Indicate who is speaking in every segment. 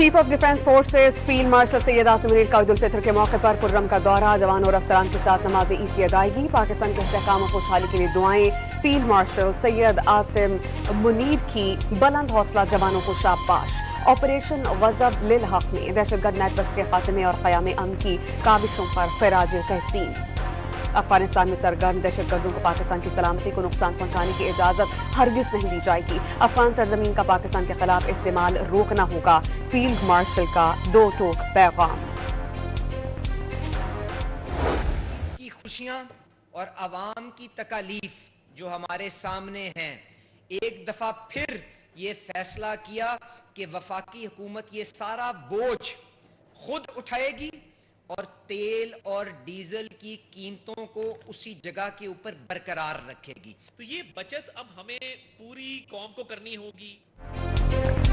Speaker 1: Chief of defence forces field marshal Syed Asim Munir का ईद उल फितर के मौके पर खुर्रम का दौरा, जवानों और अफसरान के साथ नमाज ईद की अदायगी, पाकिस्तान के इस्तेहकाम और खुशहाली के लिए दुआएं। फील्ड मार्शल सैयद आसिम मुनीर की बुलंद हौसला जवानों को शाबाश। ऑपरेशन गजब लिल हक में दहशतगर्द नेटवर्क के खात्मे और क़याम अमन की काविशों पर खिराज तहसीन। अफगानिस्तान में सरगर्म दहशतगर्दों को पाकिस्तान की सलामती को नुकसान पहुंचाने की इजाजत हरगिज नहीं दी जाएगी। अफगान सरजमीन का पाकिस्तान के खिलाफ इस्तेमाल रोकना होगा। फील्ड मार्शल का दो टोक पैगाम।
Speaker 2: की खुशियां और अवाम की तकालीफ जो हमारे सामने हैं, एक दफा फिर ये फैसला किया कि वफाकी हुकूमत ये सारा बोझ खुद उठाएगी और तेल और डीजल की कीमतों को उसी जगह के ऊपर बरकरार रखेगी।
Speaker 3: तो ये बचत अब हमें पूरी कौम को करनी होगी।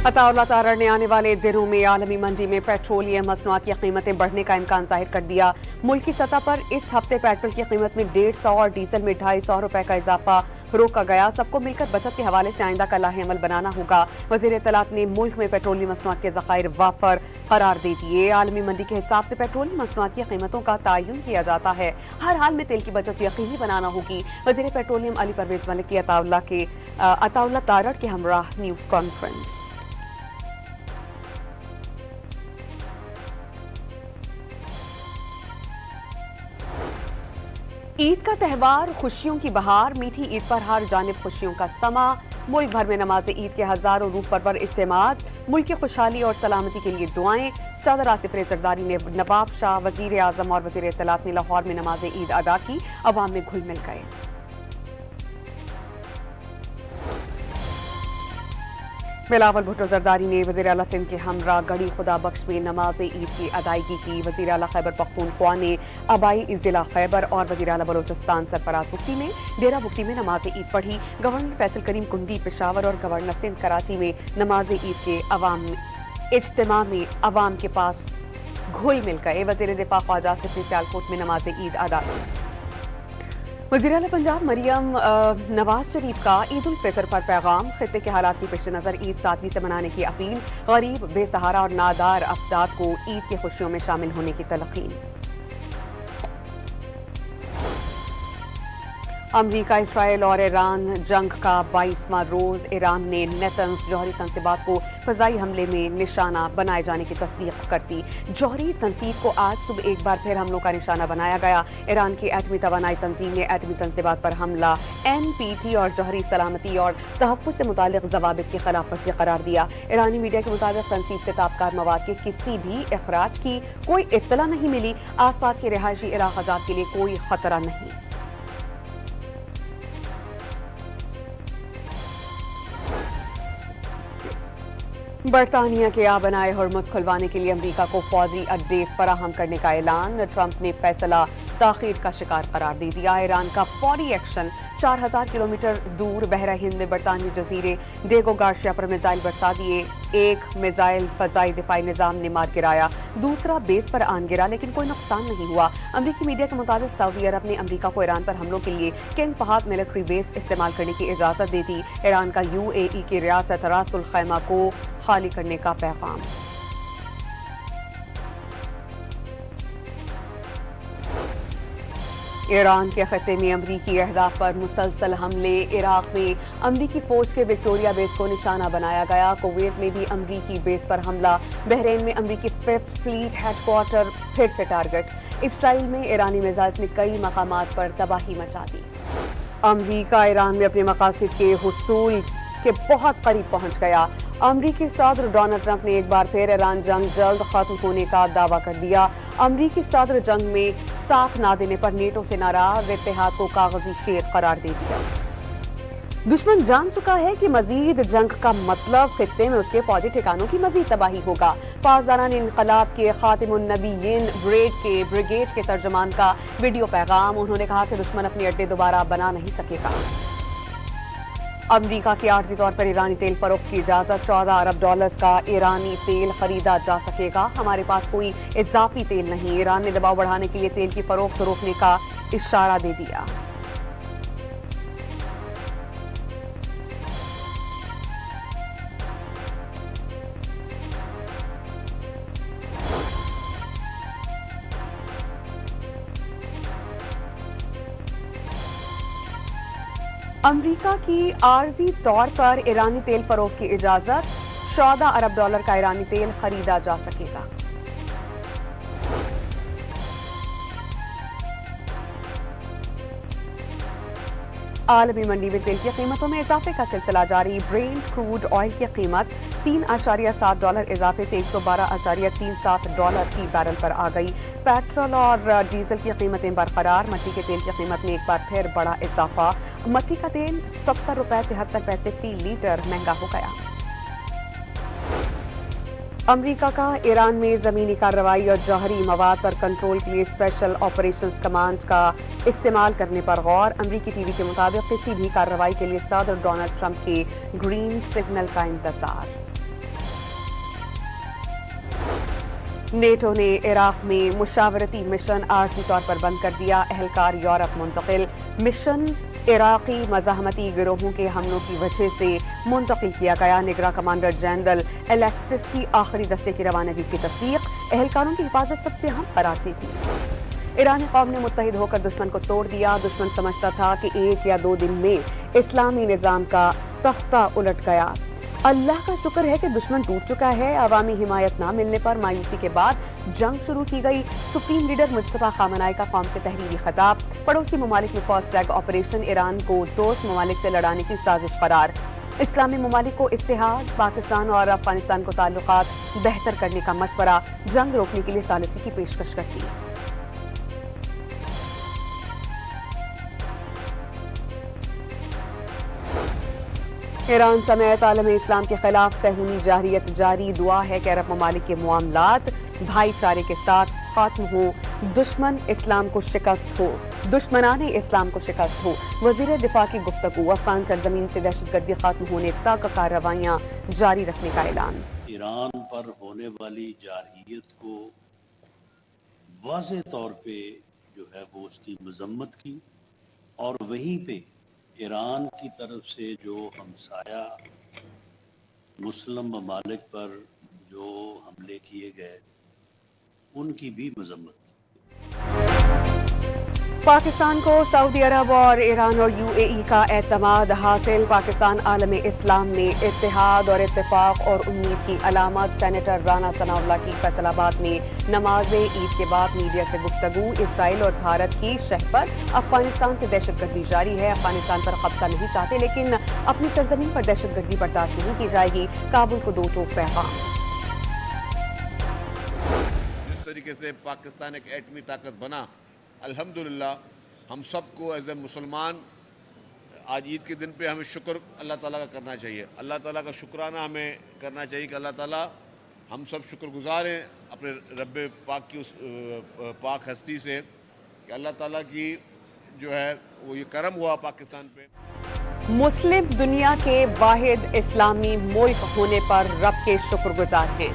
Speaker 1: अताउल्लाह तारड़ ने आने वाले दिनों में आलमी मंडी में पेट्रोलियम मसनूआत की कीमतें बढ़ने का इम्कान जाहिर कर दिया। मुल्क की सतह पर इस हफ्ते पेट्रोल की कीमत में 150 और डीजल में 250 रुपए का इजाफा रोका गया। सबको मिलकर बचत के हवाले से आइंदा का लाहे अमल बनाना होगा। वज़ीर इत्तलात ने मुल्क में पेट्रोलियम मसनूआत के ज़खायर वाफर करार दे दिए। आलमी मंडी के हिसाब से पेट्रोलियम मसनूआत की कीमतों का तयन किया जाता है। हर हाल में तेल की बचत यकीनी बनाना होगी। वज़ीर पेट्रोलियम अली परवेज मलिक की अताउल्लाह तारड़ के हमराह न्यूज़ कॉन्फ्रेंस। ईद का त्यौहार, खुशियों की बहार, मीठी ईद पर हर जानिब खुशियों का समा। मुल्क भर में नमाज ईद के हजारों रूह पर इज्तिमात। मुल्क की खुशहाली और सलामती के लिए दुआएं। सदर आसिफ जरदारी ने नवाब शाह, वजीर आजम और वजीर इत्तलात ने लाहौर में नमाज ईद अदा की। अवाम में घुल मिल गए। बिलावल भुट्टो जरदारी ने वज़ीर आला सिंध के हमरा गढ़ी खुदा बख्श में नमाज ईद की अदायगी की। वज़ीर आला खैबर पख्तूनख्वा ने आबाई जिला खैबर और वज़ीर आला बलोचिस्तान सरफराज बुख्ती में डेरा बुख्ती में नमाज ईद पढ़ी। गवर्नर फैसल करीम कुंडी पेशावर और गवर्नर सिंध कराची में नमाज ईद के इज्तिमा में अवाम के पास घुल मिल गए। वज़ीर दिफा ख्वाजा सिफी सियालकोट में नमाज ईद अदा की। वज़ीर आला पंजाब मरियम नवाज शरीफ का ईद उल फितर पर पैगाम। खित्ते के हालात के पेश नज़र ईद सादगी से मनाने की अपील। गरीब, बेसहारा और नादार अफराद को ईद की खुशियों में शामिल होने की तलकीन। अमरीका, इसराइल और ईरान जंग का 22वां रोज। ईरान ने नेतन्स जौहरी तनसीबात को फ़ज़ाई हमले में निशाना बनाए जाने की तस्दीक कर दी। जौहरी तनसीब को आज सुबह एक बार फिर हमलों का निशाना बनाया गया। ईरान की एटमी तवानाई तंजीम ने एटमी तनसीबात पर हमला NPT और जौहरी सलामती और तहफ़्फ़ुज़ से मुताल्लिक़ ज़वाबित की खिलाफ वर्जी करार दिया। ईरानी मीडिया के मुताबिक तनसीब से ताबकार मवाद के किसी भी इखराज की कोई इत्तला नहीं मिली। आस पास के रिहायशी इलाक़ाजात के लिए कोई खतरा नहीं। बरतानिया के आबनाए हर्मुज़ खुलवाने के लिए अमरीका को फौजी अड्डे फराहम करने का ऐलान। ट्रंप ने फैसला ताख़ीर का शिकार करार दे दिया। ईरान का फौरी एक्शन। 4000 किलोमीटर दूर बहरा हिंद में बरतानी जजीरे डेगो गार्शिया पर मिसाइल बरसा दिए। एक मिसाइल फ़ज़ाई दिफाई निज़ाम ने मार गिराया, दूसरा बेस पर आन गिरा, लेकिन कोई नुकसान नहीं हुआ। अमरीकी मीडिया के मुताबिक सऊदी अरब ने अमरीका को ईरान पर हमलों के लिए किंग फहद मिलिट्री बेस इस्तेमाल करने की इजाज़त दे दी। ईरान का UAE की रियासत रासुल खैमा को खाली करने का पैगाम। ईरान के खत्ते में अमरीकी अहदाफ पर मुसलसल हमले। इराक में अमरीकी फौज के विक्टोरिया बेस को निशाना बनाया गया। कुवैत में भी अमरीकी बेस पर हमला। बहरीन में अमरीकी 5th फ्लीट हेडक्वार्टर फिर से टारगेट। इसराइल में ईरानी मिसाइल्स ने कई मकामात पर तबाही मचा दी। अमरीका ईरान में अपने मकासद के हुसूल के बहुत करीब पहुंच गया। अमरीकी सदर डोनाल्ड ट्रंप ने एक बार फिर ईरान जंग जल्द खत्म होने का दावा कर दिया। अमरीकी सदर जंग में साथ ना देने पर नेटो से नाराज इत्तेहाद को कागजी शेर करार दे दिया। दुश्मन जान चुका है कि मजीद जंग का मतलब खित्ते में उसके फौजी ठिकानों की मजीद तबाही होगा। पासदारान इनकलाब के खातिमुन नबीयीन ब्रिगेड के तर्जमान का वीडियो पैगाम। उन्होंने कहा कि दुश्मन अपने अड्डे दोबारा बना नहीं सकेगा। अमरीका के आर्जी तौर पर ईरानी तेल फरोख्त की इजाजत। 14 अरब डॉलर्स का ईरानी तेल खरीदा जा सकेगा। हमारे पास कोई इजाफी तेल नहीं। ईरान ने दबाव बढ़ाने के लिए तेल की फरोख्त रोकने का इशारा दे दिया। امریکہ کی عارضی طور پر ایرانی تیل فروخت کی اجازت، 14 ارب ڈالر کا ایرانی تیل خریدا جا سکے گا۔ عالمی منڈی میں تیل کی قیمتوں میں اضافے کا سلسلہ جاری، برینٹ کروڈ آئل کی قیمت $3.7 اضافے سے $112.37 فی بیرل پر آ گئی۔ پیٹرول اور ڈیزل کی قیمتیں برقرار، مٹی کے تیل کی قیمت میں ایک بار پھر بڑا اضافہ، مٹی کا تیل $70.73 فی لیٹر مہنگا ہو گیا۔ امریکہ کا ایران میں زمینی کارروائی اور جوہری مواد پر کنٹرول کے لیے اسپیشل آپریشنز کمانڈ کا استعمال کرنے پر غور، امریکی ٹی وی کے مطابق کسی بھی کارروائی کے لیے صدر ڈونلڈ ٹرمپ کے گرین سگنل کا انتظار۔ نیٹو نے عراق میں مشاورتی مشن عارضی طور پر بند کر دیا، اہلکار یورپ منتقل، مشن عراقی مزاحمتی گروہوں کے حملوں کی وجہ سے منتقل کیا گیا۔ نگراں کمانڈر جنرل الیکسس کی آخری دستے کی روانگی کی تصدیق، اہلکاروں کی حفاظت سب سے اہم قرار دی تھی۔ ایرانی قوم نے متحد ہو کر دشمن کو توڑ دیا، دشمن سمجھتا تھا کہ 1 یا 2 دن میں اسلامی نظام کا تختہ الٹ گیا۔ اللہ کا شکر ہے کہ دشمن ٹوٹ چکا ہے۔ عوامی حمایت نہ ملنے پر مایوسی کے بعد جنگ شروع کی گئی، سپریم لیڈر مجتبیٰ خامنہئی کا قوم سے تحریری خطاب، پڑوسی ممالک میں فاسٹ ٹریک آپریشن، ایران کو دوست ممالک سے لڑانے کی سازش قرار، اسلامی ممالک کو اتحاد، پاکستان اور افغانستان کو تعلقات بہتر کرنے کا مشورہ، جنگ روکنے کے لیے ثالثی کی پیشکش کرتی۔ ایران سمیت عالم اسلام کے خلاف صہیونی جارحیت جاری، دعا ہے کہ عرب ممالک کے معاملات بھائی چارے کے ساتھ ختم ہو، دشمن اسلام کو شکست ہو، دشمنان اسلام کو شکست ہو۔ وزیر دفاع کی گفتگو، افغان سرزمین سے دہشت گردی ختم ہونے تک کارروائیاں جاری رکھنے کا اعلان۔
Speaker 4: ایران پر ہونے والی جارحیت کو واضح طور پہ جو ہے وہ اس کی مذمت کی، اور وہیں پہ ایران کی طرف سے جو ہمسایہ مسلم ممالک پر جو حملے کیے گئے ان کی بھی مذمت کی۔
Speaker 1: پاکستان کو سعودی عرب اور ایران اور UAE کا اعتماد حاصل، پاکستان عالم اسلام میں اتحاد اور اتفاق اور امید کی علامت، سینیٹر رانا ثناء اللہ کی فیصل آباد میں نماز عید کے بعد میڈیا سے گفتگو، اسرائیل اور بھارت کی شہ پر افغانستان سے دہشت گردی جاری ہے، افغانستان پر قبضہ نہیں چاہتے لیکن اپنی سرزمین پر دہشت گردی برداشت نہیں کی جائے گی، کابل کو 2 ٹوک پیغام۔
Speaker 5: جس طریقے سے پاکستان ایک ایٹمی طاقت بنا، الحمدللہ ہم سب کو ایز اے مسلمان آج عید کے دن پہ ہمیں شکر اللہ تعالیٰ کا کرنا چاہیے، اللہ تعالیٰ کا شکرانہ ہمیں کرنا چاہیے کہ اللہ تعالیٰ ہم سب شکر گزار ہیں اپنے رب پاک کی اس پاک ہستی سے کہ اللہ تعالیٰ کی جو ہے وہ یہ کرم ہوا پاکستان پہ۔
Speaker 1: مسلم دنیا کے واحد اسلامی ملک ہونے پر رب کے شکر گزار ہیں،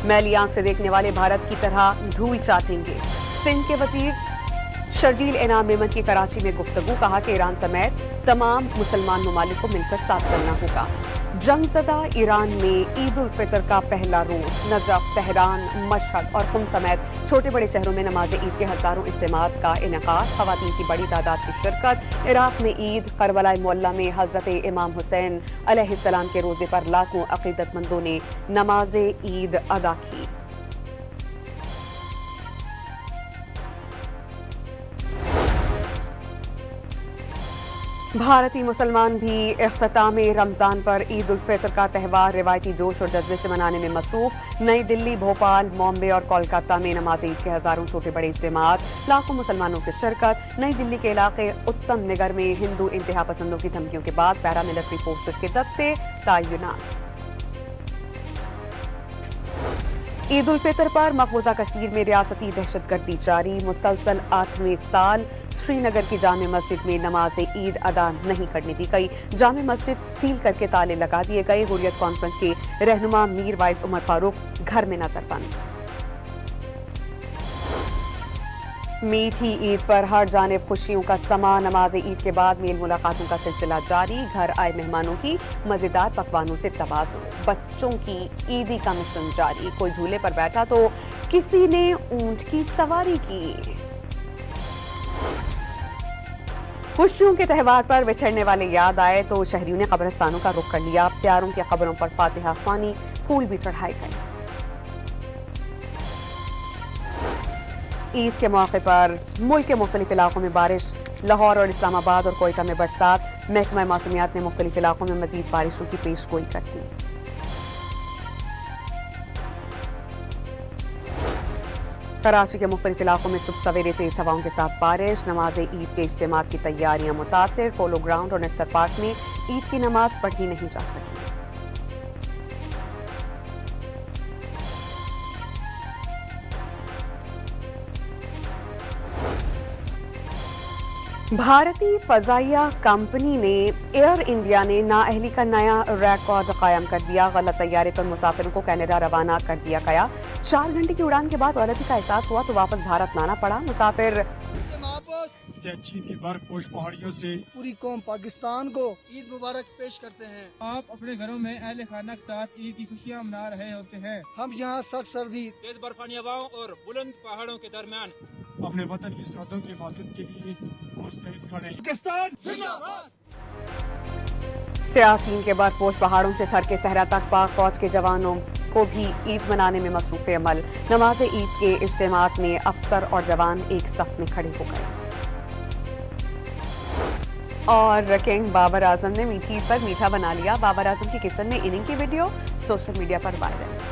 Speaker 1: میلی آنکھ سے دیکھنے والے بھارت کی طرح دھول چاٹیں گے۔ سندھ کے وزیر شرجیل انعام میمن کی کراچی میں گفتگو، کہا کہ ایران سمیت تمام مسلمان ممالک کو مل کر ساتھ چلنا ہوگا۔ جنگ زدہ ایران میں عید الفطر کا پہلا روز، نجف، تہران، مشہد اور قم سمیت چھوٹے بڑے شہروں میں نماز عید کے ہزاروں اجتماعات کا انعقاد، خواتین کی بڑی تعداد کی شرکت۔ عراق میں عید، کربلا معلیٰ میں حضرت امام حسین علیہ السلام کے روزے پر لاکھوں عقیدت مندوں نے نماز عید ادا کی۔ بھارتی مسلمان بھی اختتام رمضان پر عید الفطر کا تہوار روایتی جوش اور جذبے سے منانے میں مصروف۔ نئی دلی، بھوپال، بامبے اور کولکاتہ میں نماز عید کے ہزاروں چھوٹے بڑے اجتماعات، لاکھوں مسلمانوں کی شرکت۔ نئی دلی کے علاقے اتم نگر میں ہندو انتہا پسندوں کی دھمکیوں کے بعد پیراملٹری فورسز کے دستے تعینات۔ عید الفطر پر مقبوضہ کشمیر میں ریاستی دہشت گردی جاری، مسلسل 8ویں سال سری نگر کی جامع مسجد میں نماز عید ادا نہیں کرنے دی گئی، جامع مسجد سیل کر کے تالے لگا دیے گئے۔ حریت کانفرنس کے رہنما میر وائس عمر فاروق گھر میں نظر بند۔ میٹھی عید پر ہر جانب خوشیوں کا سما، نماز عید کے بعد میل ملاقاتوں کا سلسلہ جاری، گھر آئے مہمانوں کی مزیدار پکوانوں سے تبادلہ، بچوں کی عیدی کا مشن جاری، کوئی جھولے پر بیٹھا تو کسی نے اونٹ کی سواری کی۔ खुशियों के त्यौहार पर बिछड़ने वाले याद आए तो शहरियों ने कब्रिस्तानों का रुख कर लिया। प्यारों की कब्रों पर फातिहा ख्वानी, फूल भी चढ़ाए गए। ईद के मौके पर मुल्क के मुख्तलिफ इलाकों में बारिश, लाहौर और इस्लामाबाद और कोयटा में बरसात। महकमा मौसमियात ने मुख्तलिफ इलाकों में मजीद बारिशों की पेशगोई कर दी। कराची के मुख्तलिफ इलाकों में सुबह सवेरे तेज हवाओं के साथ बारिश। नमाज ईद के इज्तिमात की तैयारियां मुतासिर। पोलो ग्राउंड और नश्तर पार्क में ईद की नमाज पढ़ी नहीं जा सकी। भारतीय फजाइया कंपनी ने एयर इंडिया ने नाअहली का नया रिकॉर्ड कायम कर दिया। गलत तैयारे पर मुसाफिरों को कनाडा रवाना कर दिया गया। 4 घंटे की उड़ान के बाद गलती का एहसास हुआ तो वापस भारत लाना पड़ा। मुसाफिर
Speaker 6: चीन की बर्फपोश पहाड़ियों से
Speaker 7: पूरी कौम पाकिस्तान को ईद मुबारक पेश करते हैं।
Speaker 8: आप अपने घरों में अहले खाना के साथ ईद की खुशियाँ मना रहे होते हैं।
Speaker 7: हम यहाँ सख्त सर्दी,
Speaker 8: तेज बर्फानी हवाओं और बुलंद पहाड़ों के दरमियान
Speaker 6: अपने वतन की सरहदों की हिफाजत के लिए मुस्तैद खड़े हैं।
Speaker 1: सियासीन के बर्फपोश पहाड़ों से थर के सहरा तक पाक फौज के जवानों को भी ईद मनाने में मसरूफ अमल। नमाज ईद के इज्तिमात में अफसर और जवान एक सफ में खड़े हो गए। और किंग बाबर आजम ने मीठी ईद पर मीठा बना लिया। बाबर आजम की किचन में इनिंग की वीडियो सोशल मीडिया पर वायरल।